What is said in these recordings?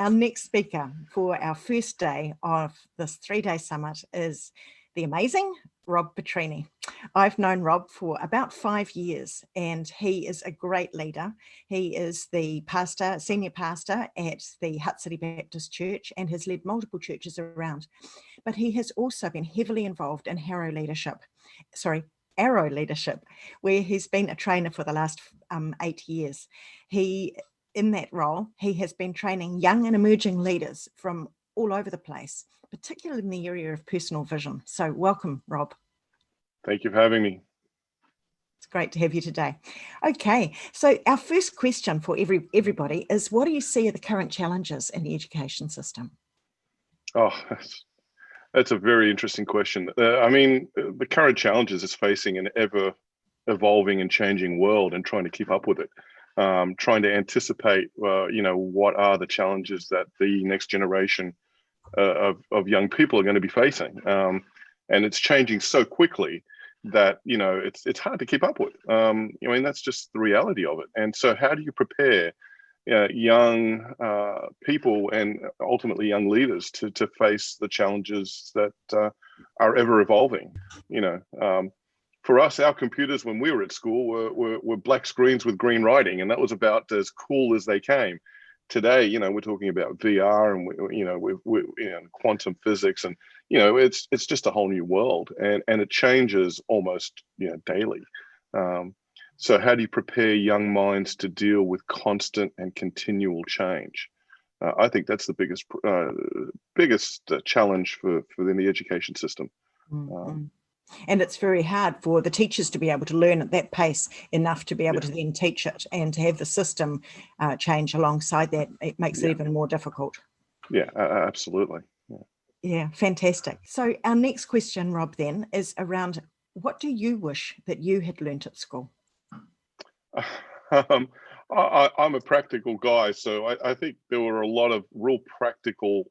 our next speaker for our first day of this 3-day summit is the amazing Rob Petrini. I've known Rob for about 5 years and he is a great leader. He is the pastor, senior pastor at the Hutt City Baptist Church and has led multiple churches around. But he has also been heavily involved in Arrow leadership, where he's been a trainer for the last 8 years. In that role, he has been training young and emerging leaders from all over the place, particularly in the area of personal vision. So welcome, Rob. Thank you for having me. It's great to have you today. Okay, so our first question for everybody is, what do you see are the current challenges in the education system? Oh, that's a very interesting question. I mean, the current challenges is facing an ever evolving and changing world and trying to keep up with it. Trying to anticipate, what are the challenges that the next generation of young people are going to be facing. And it's changing so quickly that, it's hard to keep up with. That's just the reality of it. And so how do you prepare young people and ultimately young leaders to face the challenges that are ever evolving? For us, our computers when we were at school were black screens with green writing, and that was about as cool as they came. Today, we're talking about VR and quantum physics, and it's just a whole new world, and it changes almost daily. So how do you prepare young minds to deal with constant and continual change? I think that's the biggest challenge within the education system. Mm-hmm. And it's very hard for the teachers to be able to learn at that pace enough to be able to then teach it, and to have the system change alongside that. It makes it even more difficult. Yeah, absolutely. Yeah, fantastic. So our next question, Rob, then is around, what do you wish that you had learnt at school? I'm a practical guy, so I think there were a lot of real practical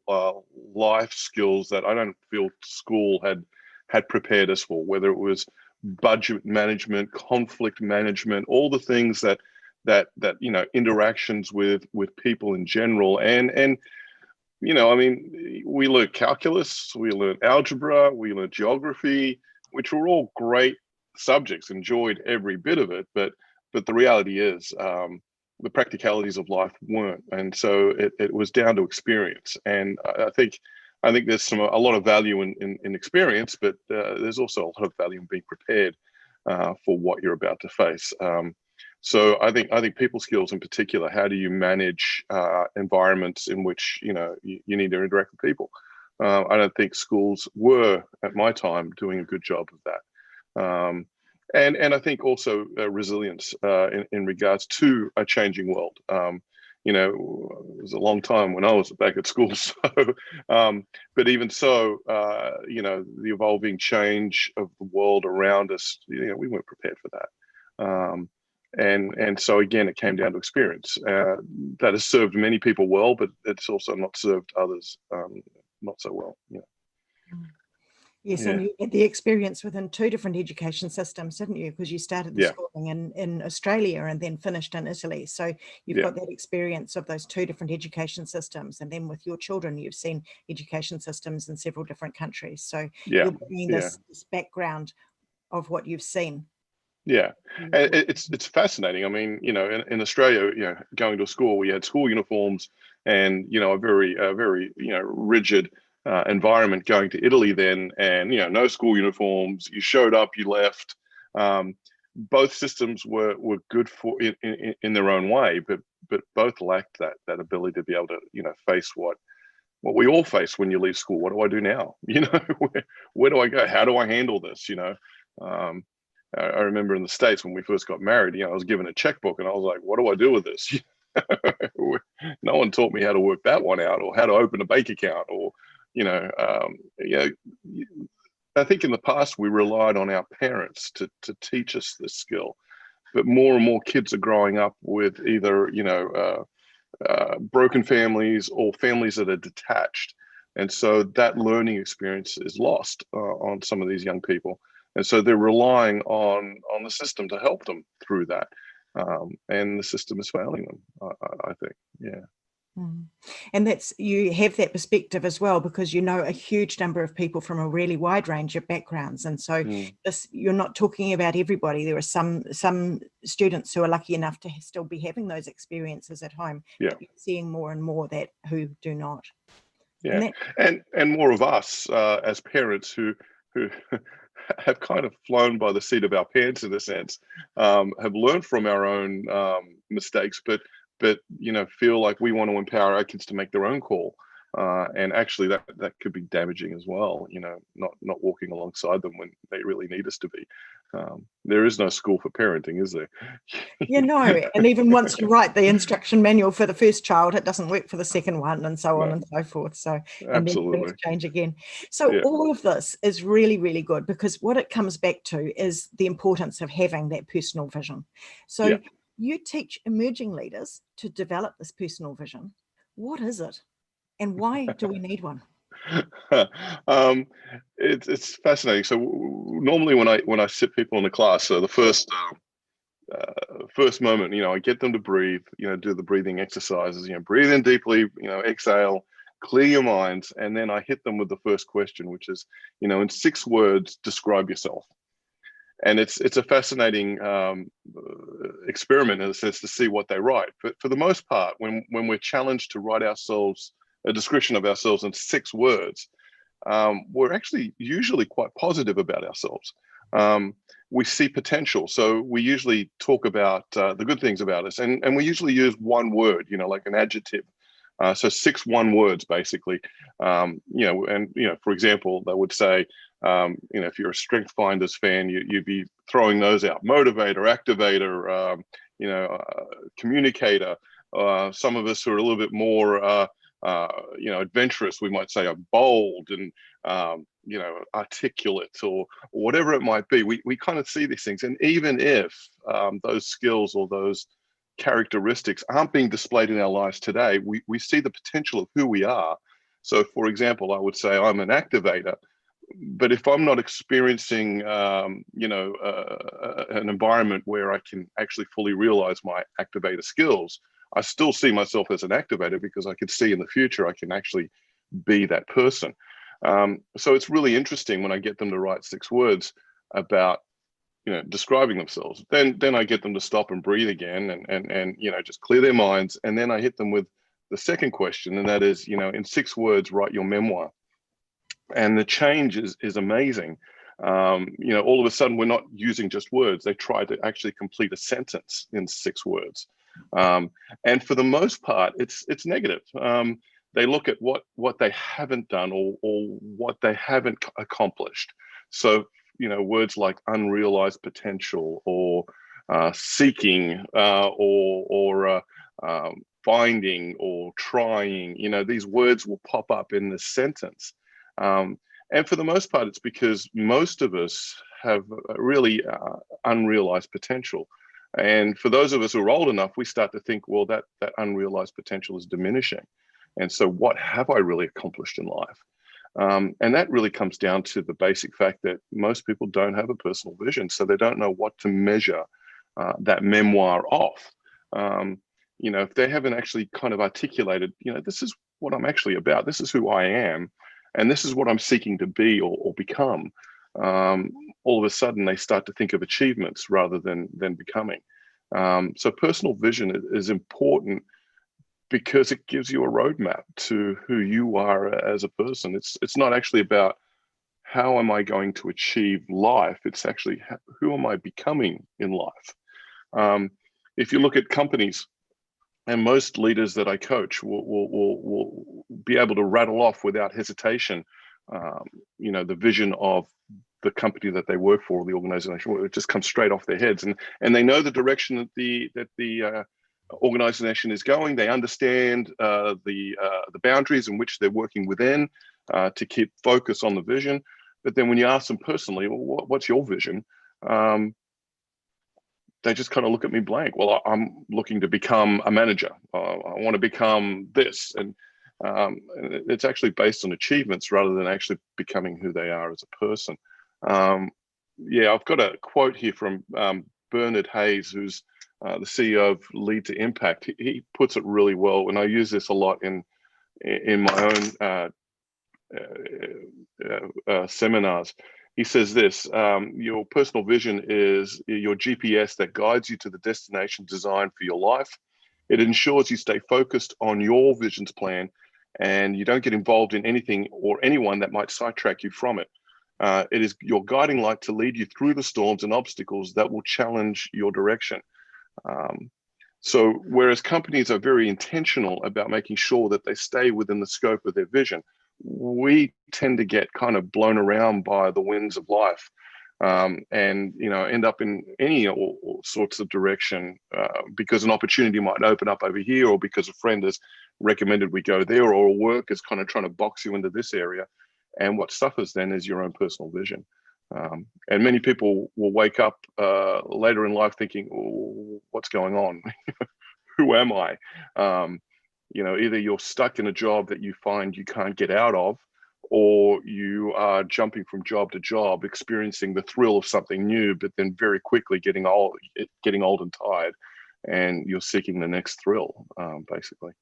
life skills that I don't feel school had prepared us for, whether it was budget management, conflict management, all the things that interactions with people in general. And we learned calculus, we learned algebra, we learned geography, which were all great subjects, enjoyed every bit of it, but the reality is the practicalities of life weren't. And so it was down to experience. And I think there's a lot of value in experience, but there's also a lot of value in being prepared for what you're about to face. So I think people skills in particular, how do you manage environments in which you need to interact with people? I don't think schools were at my time doing a good job of that. And I think also resilience in regards to a changing world. It was a long time when I was back at school. So, but even so, the evolving change of the world around us, we weren't prepared for that. And so again, it came down to experience that has served many people well, but it's also not served others not so well. Yes, and you had the experience within 2 different education systems, didn't you? Because you started the schooling in Australia and then finished in Italy. So you've got that experience of those 2 different education systems. And then with your children, you've seen education systems in several different countries. So you're bringing this background of what you've seen. Yeah, it's fascinating. I mean, in Australia, going to a school, we had school uniforms and, a very rigid environment. Going to Italy then, and no school uniforms. You showed up, you left. Both systems were good for in their own way, but both lacked that ability to be able to face what we all face when you leave school. What do I do now? Where do I go? How do I handle this? I remember in the States when we first got married, I was given a checkbook and I was like, what do I do with this? No one taught me how to work that one out, or how to open a bank account, or I think in the past we relied on our parents to teach us this skill, but more and more kids are growing up with either broken families or families that are detached, and so that learning experience is lost on some of these young people, and so they're relying on the system to help them through that, and the system is failing them. I think, And that's, you have that perspective as well, because you know a huge number of people from a really wide range of backgrounds. And so this, you're not talking about everybody. There are some students who are lucky enough to still be having those experiences at home, Yeah. but seeing more and more that who do not. Yeah, and more of us as parents who have kind of flown by the seat of our pants in a sense, have learned from our own mistakes, but feel like we want to empower our kids to make their own call, and actually that could be damaging as well. Not walking alongside them when they really need us to be. There is no school for parenting, is there? And even once you write the instruction manual for the first child, it doesn't work for the second one, and so on and so forth. So, and then things change again. So all of this is really, really good, because what it comes back to is the importance of having that personal vision. So you teach emerging leaders to develop this personal vision. What is it, and why do we need one? It's fascinating. So normally when I sit people in the class, so the first moment, I get them to breathe, do the breathing exercises, breathe in deeply, exhale, clear your minds, and then I hit them with the first question, which is, in 6 words, describe yourself. And it's a fascinating experiment in a sense to see what they write. But for the most part, when we're challenged to write ourselves a description of ourselves in 6 words, we're actually usually quite positive about ourselves. We see potential. So we usually talk about the good things about us, and we usually use one word, like an adjective. So 6 one words, basically. For example, they would say, if you're a Strength Finders fan, you'd be throwing those out: motivator, activator, communicator. Some of us who are a little bit more, adventurous, we might say are bold and, articulate, or whatever it might be. We kind of see these things. And even if those skills or those characteristics aren't being displayed in our lives today, we see the potential of who we are. So, for example, I would say I'm an activator, but if I'm not experiencing, an environment where I can actually fully realize my activator skills, I still see myself as an activator, because I could see in the future I can actually be that person. So it's really interesting when I get them to write 6 words about, describing themselves. Then I get them to stop and breathe again, and just clear their minds. And then I hit them with the second question, and that is, in 6 words, write your memoir. And the change is amazing. All of a sudden we're not using just words. They try to actually complete a sentence in 6 words. And for the most part, it's negative. They look at what they haven't done, or what they haven't accomplished. So, words like unrealized potential, or seeking, or finding, or trying, these words will pop up in this sentence. And for the most part, it's because most of us have really unrealized potential. And for those of us who are old enough, we start to think, well, that unrealized potential is diminishing. And so what have I really accomplished in life? And that really comes down to the basic fact that most people don't have a personal vision, so they don't know what to measure that memoir off. If they haven't actually kind of articulated, this is what I'm actually about, this is who I am, and this is what I'm seeking to be or become, all of a sudden they start to think of achievements rather than becoming. So personal vision is important, because it gives you a roadmap to who you are as a person. It's not actually about how am I going to achieve life. It's actually who am I becoming in life. If you look at companies, and most leaders that I coach will be able to rattle off without hesitation, the vision of the company that they work for, the organization. It just comes straight off their heads, and they know the direction that the organization is going. They understand the boundaries in which they're working within to keep focus on the vision. But then when you ask them personally, well, what's your vision? They just kind of look at me blank. Well, I'm looking to become a manager. I want to become this. And it's actually based on achievements rather than actually becoming who they are as a person. I've got a quote here from Bernard Hayes, who's the CEO of Lead to Impact. He puts it really well, and I use this a lot in in my own seminars. He says this: your personal vision is your GPS that guides you to the destination designed for your life. It ensures you stay focused on your vision's plan, and you don't get involved in anything or anyone that might sidetrack you from it. It is your guiding light to lead you through the storms and obstacles that will challenge your direction. So whereas companies are very intentional about making sure that they stay within the scope of their vision, we tend to get kind of blown around by the winds of life, and end up in any all sorts of direction because an opportunity might open up over here, or because a friend has recommended we go there, or work is kind of trying to box you into this area. And what suffers then is your own personal vision. And many people will wake up later in life thinking, oh, what's going on? Who am I? Either you're stuck in a job that you find you can't get out of, or you are jumping from job to job, experiencing the thrill of something new, but then very quickly getting old and tired, and you're seeking the next thrill, basically.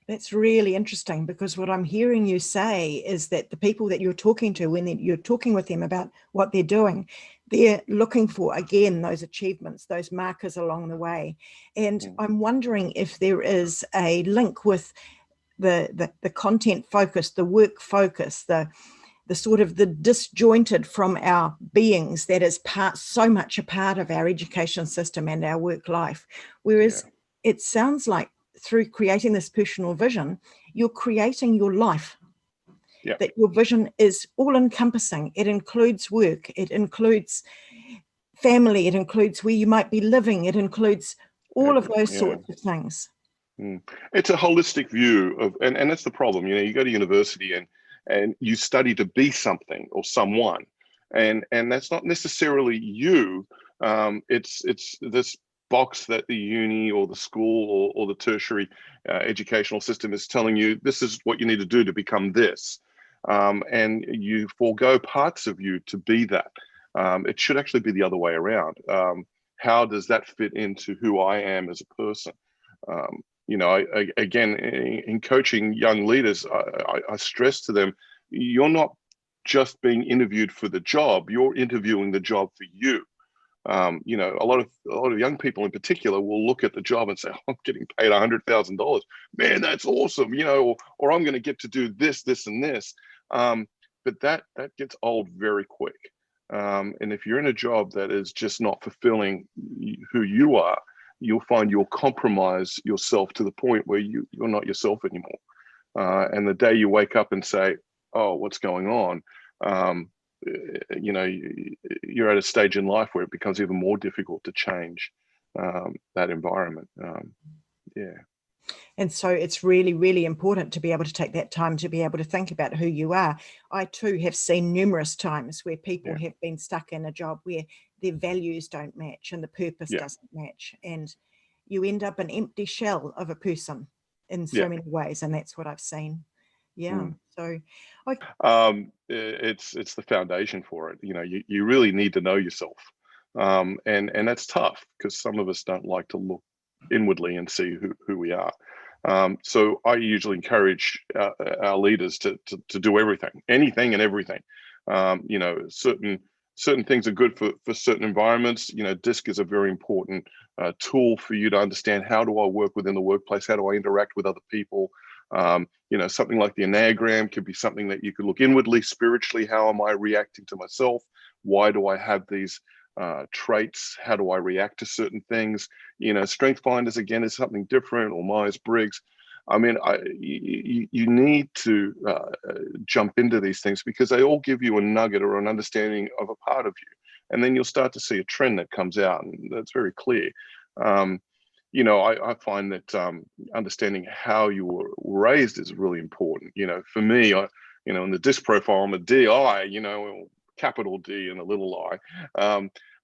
That's really interesting, because what I'm hearing you say is that the people that you're talking to, when you're talking with them about what they're doing, they're looking for, again, those achievements, those markers along the way. And I'm wondering if there is a link with the content focus, the work focus, the sort of the disjointed from our beings that is so much a part of our education system and our work life. Whereas it sounds like through creating this personal vision, you're creating your life. That your vision is all encompassing. It includes work, it includes family, it includes where you might be living, it includes all of those sorts of things. It's a holistic view of, and that's the problem. You go to university and you study to be something or someone, and that's not necessarily you. It's this box that the uni or the school or the tertiary educational system is telling you, this is what you need to do to become this, and you forego parts of you to be that. It should actually be the other way around. How does that fit into who I am as a person? Again, in coaching young leaders, I stress to them, you're not just being interviewed for the job, you're interviewing the job for you. A lot of young people in particular will look at the job and say, oh, I'm getting paid $100,000. Man, that's awesome. Or I'm going to get to do this, this, and this. But that gets old very quick. And if you're in a job that is just not fulfilling who you are, you'll find you'll compromise yourself to the point where you're not yourself anymore. And the day you wake up and say, oh, what's going on? You're at a stage in life where it becomes even more difficult to change that environment. And so it's really, really important to be able to take that time to be able to think about who you are. I too have seen numerous times where people have been stuck in a job where their values don't match and the purpose doesn't match. And you end up an empty shell of a person in so many ways. And that's what I've seen. So it's the foundation for it. You really need to know yourself. And that's tough, because some of us don't like to look inwardly and see who we are. So I usually encourage our leaders to do everything, anything and everything. Certain things are good for certain environments. DISC is a very important tool for you to understand, how do I work within the workplace? How do I interact with other people? Something like the Enneagram could be something that you could look inwardly, spiritually. How am I reacting to myself? Why do I have these traits? How do I react to certain things? Strength finders, again, is something different, or Myers-Briggs. I mean, you need to jump into these things, because they all give you a nugget or an understanding of a part of you. And then you'll start to see a trend that comes out, and that's very clear. I find that understanding how you were raised is really important. For me, in the DISC profile, I'm a DI, capital D and a little I.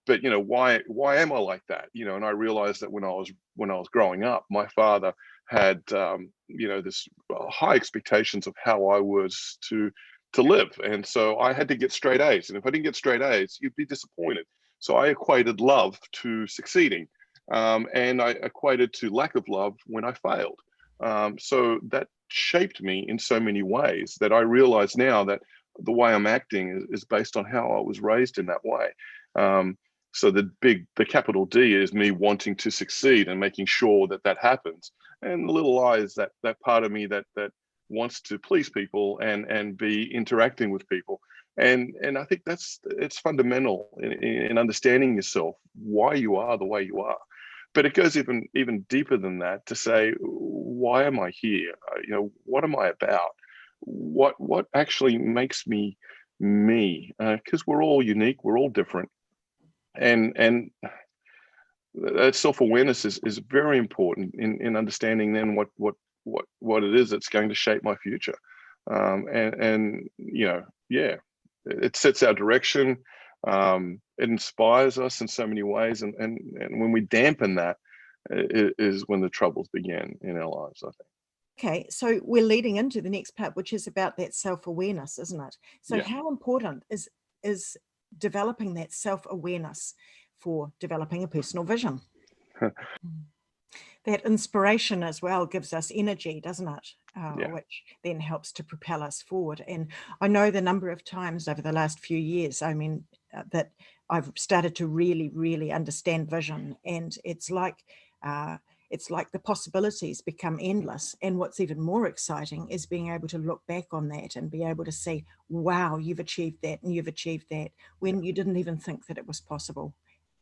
But why am I like that? And I realized that when I was growing up, my father had this high expectations of how I was to live, and so I had to get straight A's. And if I didn't get straight A's, you'd be disappointed. So I equated love to succeeding. And I equated to lack of love when I failed. So that shaped me in so many ways that I realize now that the way I'm acting is based on how I was raised in that way. So the capital D is me wanting to succeed and making sure that that happens. And the little I is that part of me that wants to please people and be interacting with people. And I think it's fundamental in understanding yourself, why you are the way you are. But it goes even deeper than that to say, why am I here? What am I about? What actually makes me me? Because we're all unique, we're all different, and that self-awareness is very important in understanding then what it is that's going to shape my future. And yeah, it sets our direction. It inspires us in so many ways, and when we dampen that, it is when the troubles begin in our lives, I think. Okay, so we're leading into the next part, which is about that self-awareness, isn't it? So Yeah. how important is developing that self-awareness for developing a personal vision? That inspiration as well gives us energy, doesn't it? Yeah. Which then helps to propel us forward. And I know the number of times over the last few years, that I've started to really, really understand vision, and it's like the possibilities become endless. And what's even more exciting is being able to look back on that and be able to see, wow, you've achieved that and you've achieved that when you didn't even think that it was possible.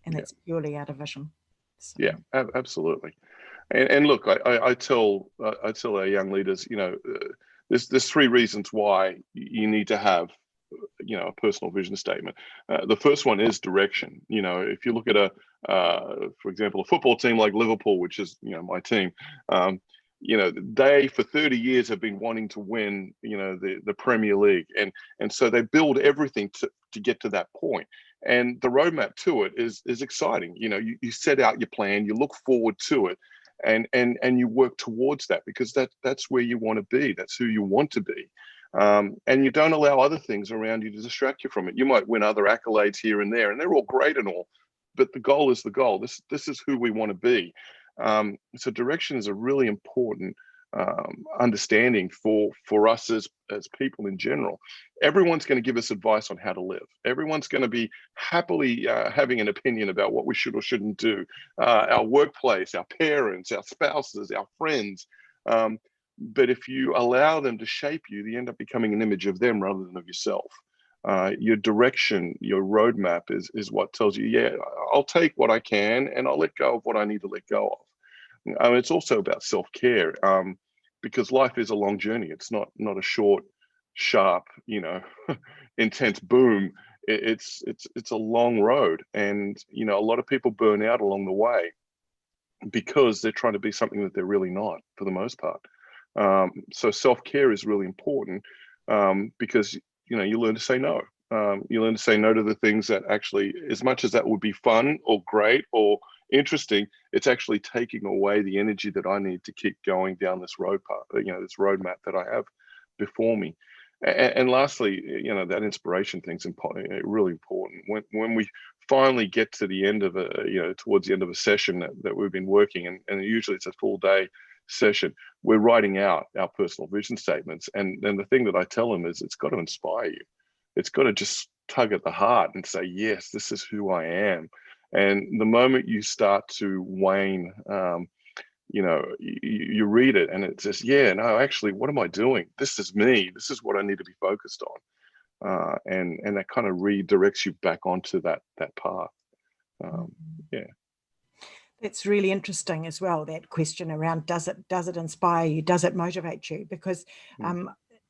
And that's purely out of vision. So. Yeah, absolutely. And look, I tell our young leaders, there's three reasons why you need to have, a personal vision statement. The first one is direction. If you look at for example, a football team like Liverpool, which is my team, they for 30 years have been wanting to win, the Premier League, and so they build everything to get to that point. And the roadmap to it is exciting. You set out your plan, you look forward to it, and you work towards that, because that's where you want to be. That's who you want to be. And you don't allow other things around you to distract you from it. You might win other accolades here and there, and they're all great and all, but the goal is the goal. This is who we want to be. So direction is a really important understanding for us as people in general. Everyone's going to give us advice on how to live. Everyone's going to be happily having an opinion about what we should or shouldn't do. Our workplace, our parents, our spouses, our friends. But if you allow them to shape you, you end up becoming an image of them rather than of yourself. Your direction, your roadmap is what tells you, yeah, I'll take what I can and I'll let go of what I need to let go of. It's also about self-care, because life is a long journey. It's not a short, sharp, intense boom. It's a long road, and a lot of people burn out along the way because they're trying to be something that they're really not, for the most part. So self-care is really important, because you learn to say no. You learn to say no to the things that actually, as much as that would be fun or great or interesting, it's actually taking away the energy that I need to keep going down this road path, this roadmap that I have before me. And lastly, that inspiration thing's really important. When we finally get to the end of towards the end of a session that we've been working, and usually it's a full day session, we're writing out our personal vision statements. And then the thing that I tell them is, it's got to inspire you. It's got to just tug at the heart and say, yes, this is who I am. And the moment you start to wane, you read it and it says, yeah, no, actually, what am I doing? This is me. This is what I need to be focused on. And that kind of redirects you back onto that path. Yeah. That's really interesting as well, that question around, does it inspire you? Does it motivate you? Because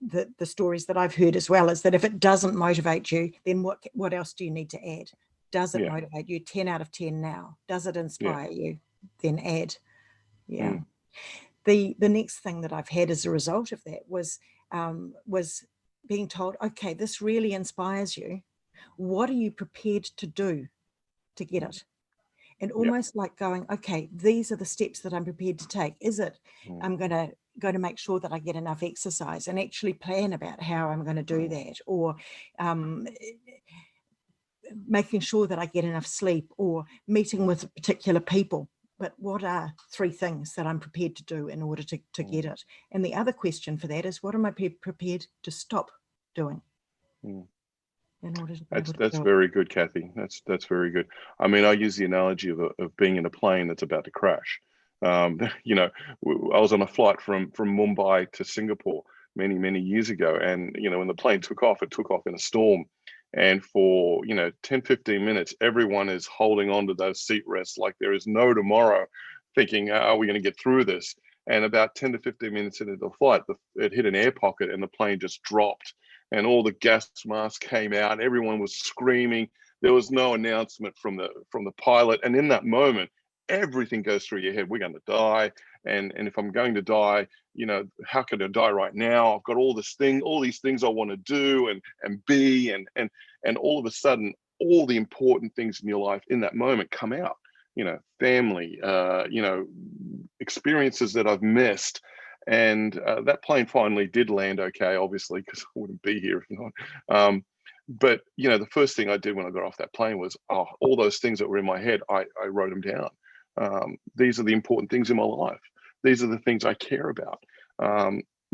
the stories that I've heard as well is that if it doesn't motivate you, then what else do you need to add? Does it motivate you? 10 out of 10 now. Does it inspire you? Then add. Yeah. The next thing that I've had as a result of that was being told, okay, this really inspires you. What are you prepared to do to get it? And almost like going, okay, these are the steps that I'm prepared to take. Is it I'm going to make sure that I get enough exercise and actually plan about how I'm going to do that, or making sure that I get enough sleep, or meeting with particular people but what are 3 things that I'm prepared to do in order to get it? And the other question for that is, what am I prepared to stop doing in order to be able to That's do it? very good, Cathy. That's very good. I mean, I use the analogy of being in a plane that's about to crash. You know, I was on a flight from Mumbai to Singapore many years ago, and you know, when the plane took off, it took off in a storm, and for 10-15 minutes, everyone is holding on to those seat rests like there is no tomorrow, thinking, are we going to get through this? And about 10 to 15 minutes into the flight, it hit an air pocket and the plane just dropped, and all the gas masks came out. Everyone was screaming. There was no announcement from the pilot, and in that moment, everything goes through your head. We're going to die, and if I'm going to die, how can I die right now? I've got all these things I want to do and be, and all of a sudden, all the important things in your life in that moment come out. Family, experiences that I've missed. And that plane finally did land okay, obviously, because I wouldn't be here if not. But the first thing I did when I got off that plane was, all those things that were in my head, I wrote them down. These are the important things in my life. These are the things I care about.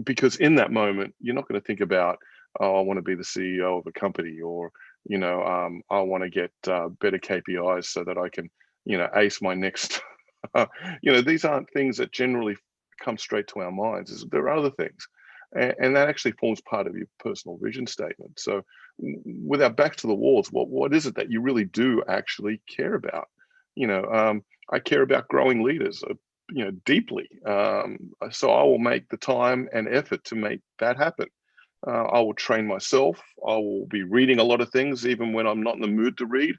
Because in that moment, you're not going to think about, I want to be the CEO of a company, or I want to get better KPIs so that I can ace my next. These aren't things that generally come straight to our minds. There are other things, and that actually forms part of your personal vision statement. So with our back to the walls, what is it that you really do actually care about? I care about growing leaders, deeply. So I will make the time and effort to make that happen. I will train myself. I will be reading a lot of things, even when I'm not in the mood to read.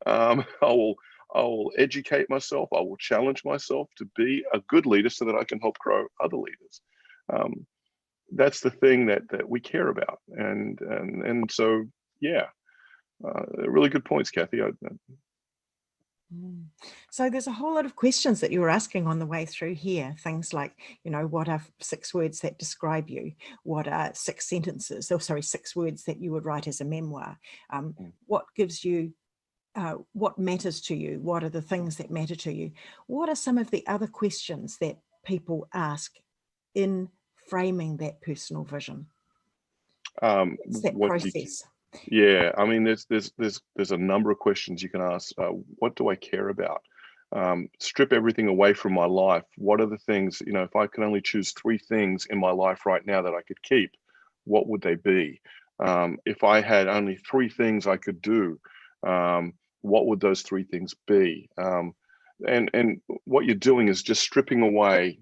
I will educate myself. I will challenge myself to be a good leader so that I can help grow other leaders. That's the thing that we care about. And so, yeah, really good points, Cathy. So there's a whole lot of questions that you were asking on the way through here. Things like, what are 6 words that describe you? What are 6 sentences, 6 words that you would write as a memoir? What gives you what matters to you? What are the things that matter to you? What are some of the other questions that people ask in framing that personal vision? It's that process. Yeah, I mean, there's a number of questions you can ask. What do I care about? Strip everything away from my life. What are the things, if I could only choose 3 things in my life right now that I could keep, what would they be? If I had only 3 things I could do, what would those 3 things be? And what you're doing is just stripping away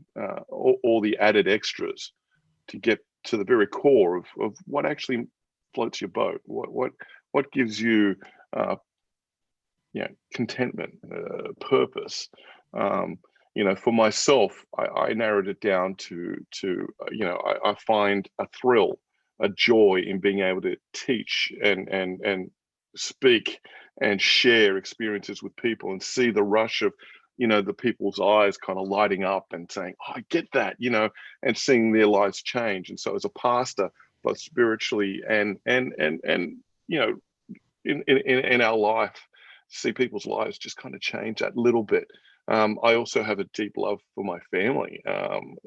all the added extras to get to the very core of what actually floats your boat. What gives you contentment, purpose. For myself, I narrowed it down to I find a thrill, a joy in being able to teach and speak and share experiences with people and see the rush of the people's eyes kind of lighting up and saying, oh, I get that, and seeing their lives change. And so as a pastor, both spiritually and in our life, see people's lives just kind of change that little bit. I also have a deep love for my family.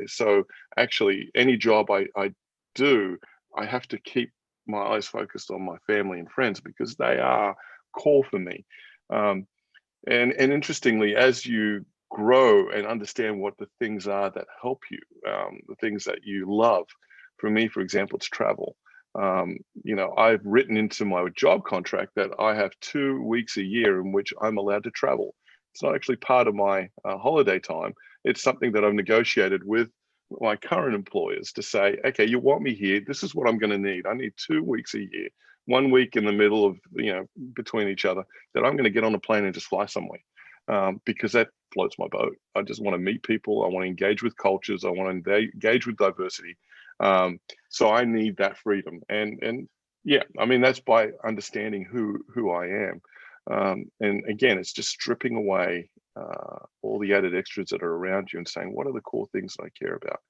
So actually any job I do, I have to keep my eyes focused on my family and friends because they are core for me. And interestingly, as you grow and understand what the things are that help you, the things that you love, for me, for example, it's travel. I've written into my job contract that I have 2 weeks a year in which I'm allowed to travel. It's not actually part of my holiday time. It's something that I've negotiated with my current employers to say, okay, you want me here. This is what I'm going to need. I need 2 weeks a year, 1 week in the middle of, between each other, that I'm going to get on a plane and just fly somewhere. Because that floats my boat. I just want to meet people. I want to engage with cultures. I want to engage with diversity. So I need that freedom. And yeah, I mean, that's by understanding who I am. And again, it's just stripping away all the added extras that are around you and saying, what are the core things that I care about?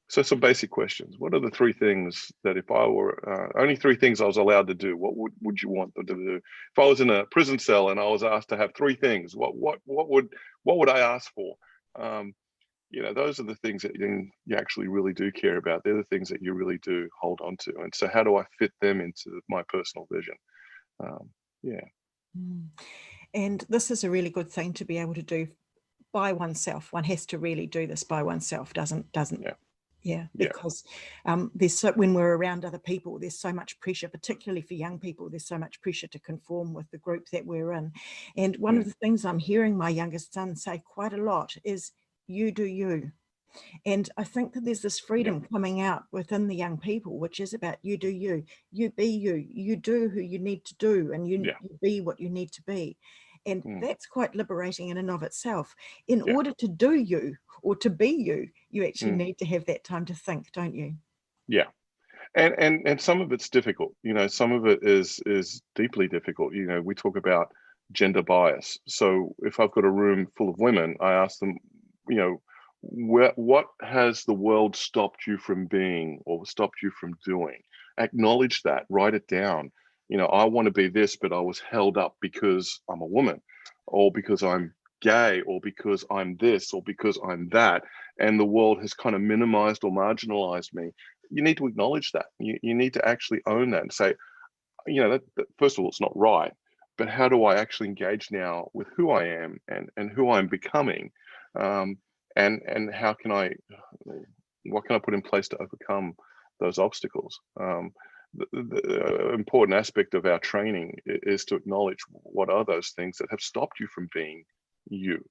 So some basic questions. What are the three things that if I were only three things I was allowed to do, what would you want them to do? If I was in a prison cell and I was asked to have three things, what would I ask for? You know, those are the things that you actually really do care about. They're the things that you really do hold on to. And so how do I fit them into my personal vision? Yeah. And this is a really good thing to be able to do by oneself. One has to really do this by oneself, doesn't Yeah. because there's when we're around other people, there's so much pressure, particularly for young people. There's so much pressure to conform with the group that we're in. And one of the things I'm hearing my youngest son say quite a lot is, you do you. And I think that there's this freedom coming out within the young people, which is about you do you, you be you, you do who you need to do, and you be what you need to be. And that's quite liberating in and of itself. In order to do you or to be you, you actually need to have that time to think, don't you? Yeah. And some of it's difficult, you know, some of it is deeply difficult. You know, we talk about gender bias. So if I've got a room full of women, I ask them, you know, what has the world stopped you from being or stopped you from doing? Acknowledge that, write it down. You know, I want to be this, but I was held up because I'm a woman, or because I'm gay, or because I'm this, or because I'm that, and the world has kind of minimized or marginalized me. You need to acknowledge that. You need to actually own that and say, you know, that first of all, it's not right, but how do I actually engage now with who I am and who I'm becoming? And how can what can I put in place to overcome those obstacles? The important aspect of our training is to acknowledge what are those things that have stopped you from being you.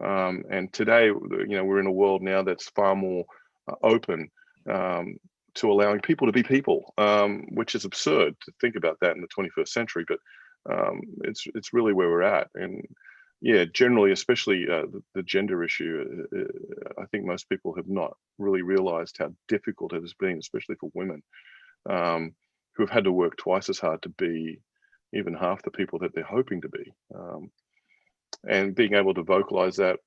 And today, you know, we're in a world now that's far more open to allowing people to be people, which is absurd to think about that in the 21st century, but it's really where we're at. And yeah, generally, especially the gender issue, I think most people have not really realized how difficult it has been, especially for women who have had to work twice as hard to be even half the people that they're hoping to be. And being able to vocalize that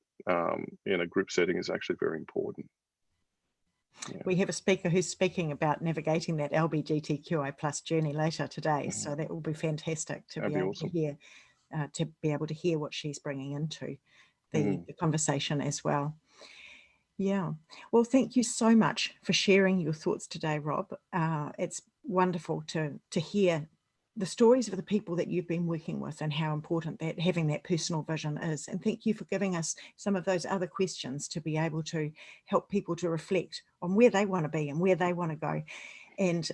in a group setting is actually very important. Yeah. We have a speaker who's speaking about navigating that LGBTQI plus journey later today. So that will be fantastic to be able to hear. To be able to hear what she's bringing into the conversation as well. Yeah. Well, thank you so much for sharing your thoughts today, Rob. It's wonderful to hear the stories of the people that you've been working with and how important that having that personal vision is. And thank you for giving us some of those other questions to be able to help people to reflect on where they want to be and where they want to go. And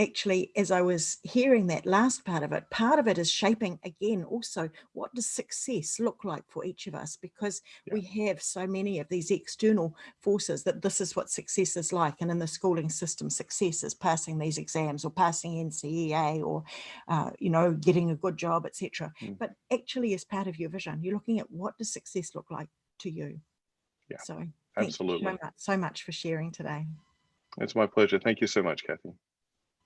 actually, as I was hearing that last part of it is shaping again also what does success look like for each of us, because we have so many of these external forces that this is what success is like. And in the schooling system, success is passing these exams or passing NCEA or you know, getting a good job, etc. But actually, as part of your vision, you're looking at what does success look like to you. So thank you so much for sharing today. It's my pleasure. Thank you so much, Cathy.